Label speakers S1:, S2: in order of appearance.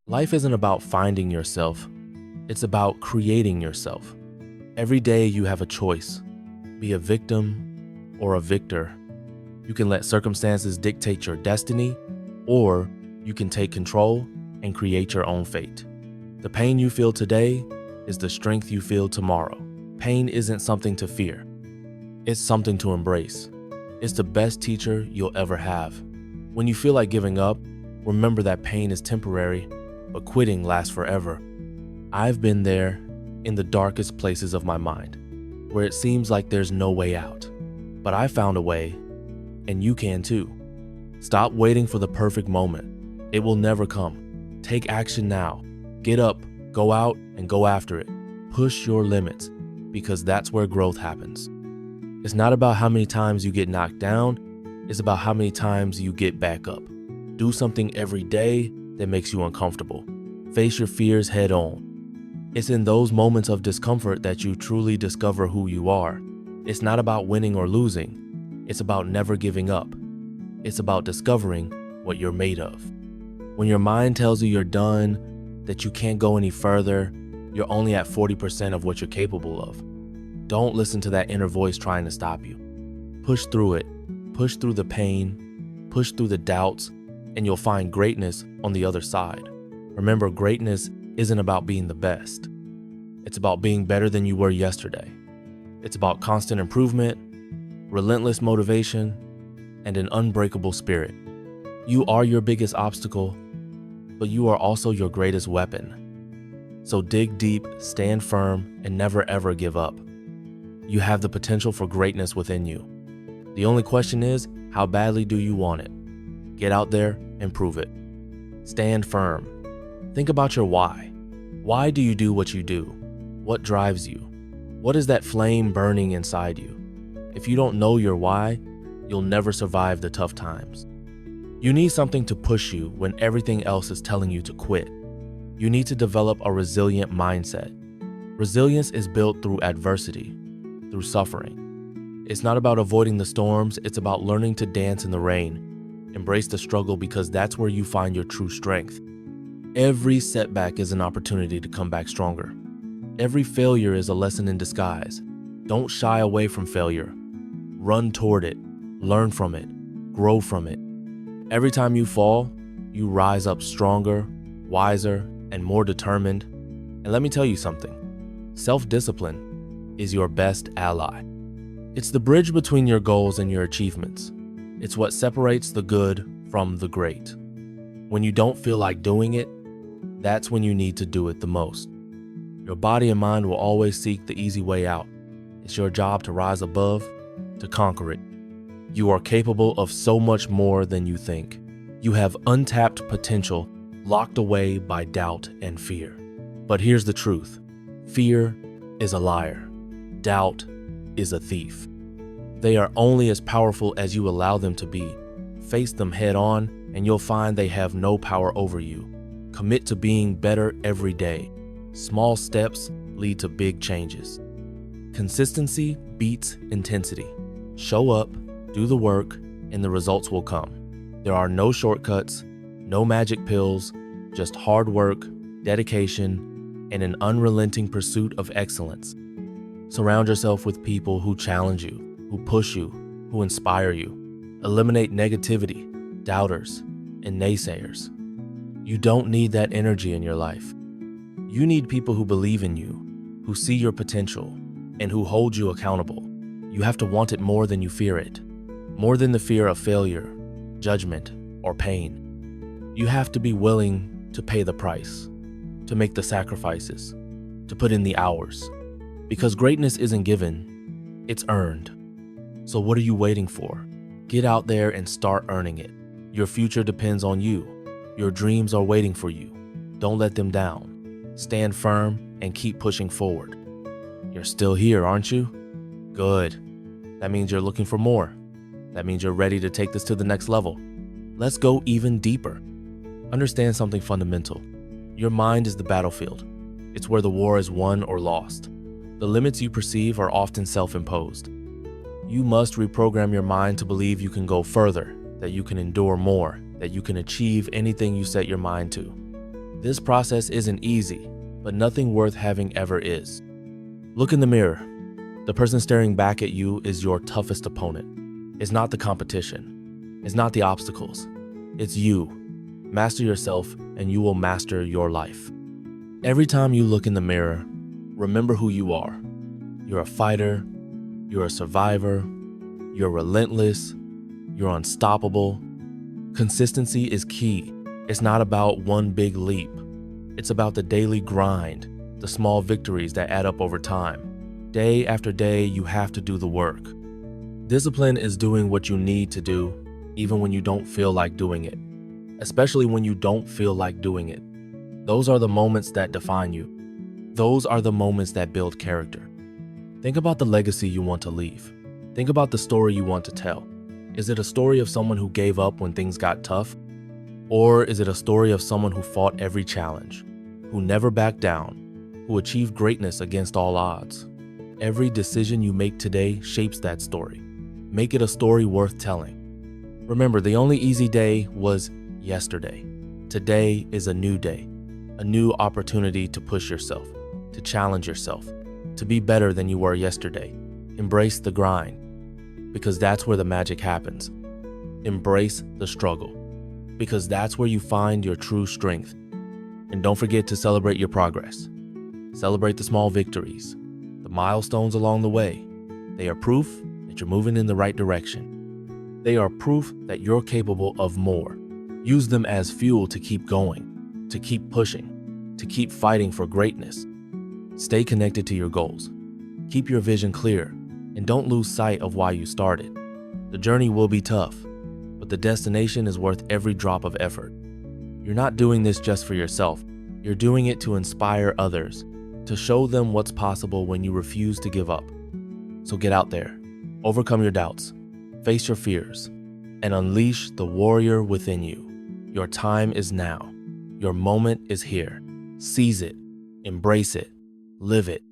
S1: Life isn't about finding yourself, it's about creating yourself. Every day you have a choice: be a victim or a victor. You can let circumstances dictate your destiny, or you can take control and create your own fate. The pain you feel today is the strength you feel tomorrow. Pain isn't something to fear, it's something to embrace. It's the best teacher you'll ever have. When you feel like giving up, remember that pain is temporary, but quitting lasts forever. I've been there, in the darkest places of my mind, where it seems like there's no way out. But I found a way, and you can too. Stop waiting for the perfect moment. It will never come. Take action now. Get up, go out, and go after it. Push your limits, because that's where growth happens. It's not about how many times you get knocked down, it's about how many times you get back up. Do something every day that makes you uncomfortable. Face your fears head on. It's in those moments of discomfort that you truly discover who you are. It's not about winning or losing. It's about never giving up. It's about discovering what you're made of. When your mind tells you you're done, that you can't go any further, you're only at 40% of what you're capable of. Don't listen to that inner voice trying to stop you. Push through it. Push through the pain. Push through the doubts, and you'll find greatness on the other side. Remember, greatness isn't about being the best. It's about being better than you were yesterday. It's about constant improvement, relentless motivation, and an unbreakable spirit. You are your biggest obstacle, but you are also your greatest weapon. So dig deep, stand firm, and never ever give up. You have the potential for greatness within you. The only question is, how badly do you want it? Get out there and prove it. Stand firm. Think about your why. Why do you do what you do? What drives you? What is that flame burning inside you? If you don't know your why, you'll never survive the tough times. You need something to push you when everything else is telling you to quit. You need to develop a resilient mindset. Resilience is built through adversity, through suffering. It's not about avoiding the storms, it's about learning to dance in the rain. Embrace the struggle, because that's where you find your true strength. Every setback is an opportunity to come back stronger. Every failure is a lesson in disguise. Don't shy away from failure. Run toward it, learn from it, grow from it. Every time you fall, you rise up stronger, wiser, and more determined. And let me tell you something. Self-discipline is your best ally. It's the bridge between your goals and your achievements. It's what separates the good from the great. When you don't feel like doing it, that's when you need to do it the most. Your body and mind will always seek the easy way out. It's your job to rise above, to conquer it. You are capable of so much more than you think. You have untapped potential locked away by doubt and fear. But here's the truth. Fear is a liar. Doubt is a thief. They are only as powerful as you allow them to be. Face them head on, and you'll find they have no power over you. Commit to being better every day. Small steps lead to big changes. Consistency beats intensity. Show up, do the work, and the results will come. There are no shortcuts, no magic pills, just hard work, dedication, and an unrelenting pursuit of excellence. Surround yourself with people who challenge you, who push you, who inspire you. Eliminate negativity, doubters, and naysayers. You don't need that energy in your life. You need people who believe in you, who see your potential, and who hold you accountable. You have to want it more than you fear it, more than the fear of failure, judgment, or pain. You have to be willing to pay the price, to make the sacrifices, to put in the hours. Because greatness isn't given, it's earned. So what are you waiting for? Get out there and start earning it. Your future depends on you. Your dreams are waiting for you. Don't let them down. Stand firm and keep pushing forward. You're still here, aren't you? Good. That means you're looking for more. That means you're ready to take this to the next level. Let's go even deeper. Understand something fundamental. Your mind is the battlefield. It's where the war is won or lost. The limits you perceive are often self-imposed. You must reprogram your mind to believe you can go further, that you can endure more, that you can achieve anything you set your mind to. This process isn't easy, but nothing worth having ever is. Look in the mirror. The person staring back at you is your toughest opponent. It's not the competition. It's not the obstacles. It's you. Master yourself, and you will master your life. Every time you look in the mirror, remember who you are. You're a fighter. You're a survivor. You're relentless. You're unstoppable. Consistency is key. It's not about one big leap. It's about the daily grind, the small victories that add up over time. Day after day, you have to do the work. Discipline is doing what you need to do, even when you don't feel like doing it, especially when you don't feel like doing it. Those are the moments that define you. Those are the moments that build character. Think about the legacy you want to leave. Think about the story you want to tell. Is it a story of someone who gave up when things got tough? Or is it a story of someone who fought every challenge, who never backed down, who achieved greatness against all odds? Every decision you make today shapes that story. Make it a story worth telling. Remember, the only easy day was yesterday. Today is a new day, a new opportunity to push yourself, to challenge yourself, to be better than you were yesterday. Embrace the grind, because that's where the magic happens. Embrace the struggle, because that's where you find your true strength. And don't forget to celebrate your progress. Celebrate the small victories, the milestones along the way. They are proof that you're moving in the right direction. They are proof that you're capable of more. Use them as fuel to keep going, to keep pushing, to keep fighting for greatness. Stay connected to your goals. Keep your vision clear, and don't lose sight of why you started. The journey will be tough, but the destination is worth every drop of effort. You're not doing this just for yourself. You're doing it to inspire others, to show them what's possible when you refuse to give up. So get out there, overcome your doubts, face your fears, and unleash the warrior within you. Your time is now. Your moment is here. Seize it, embrace it, live it,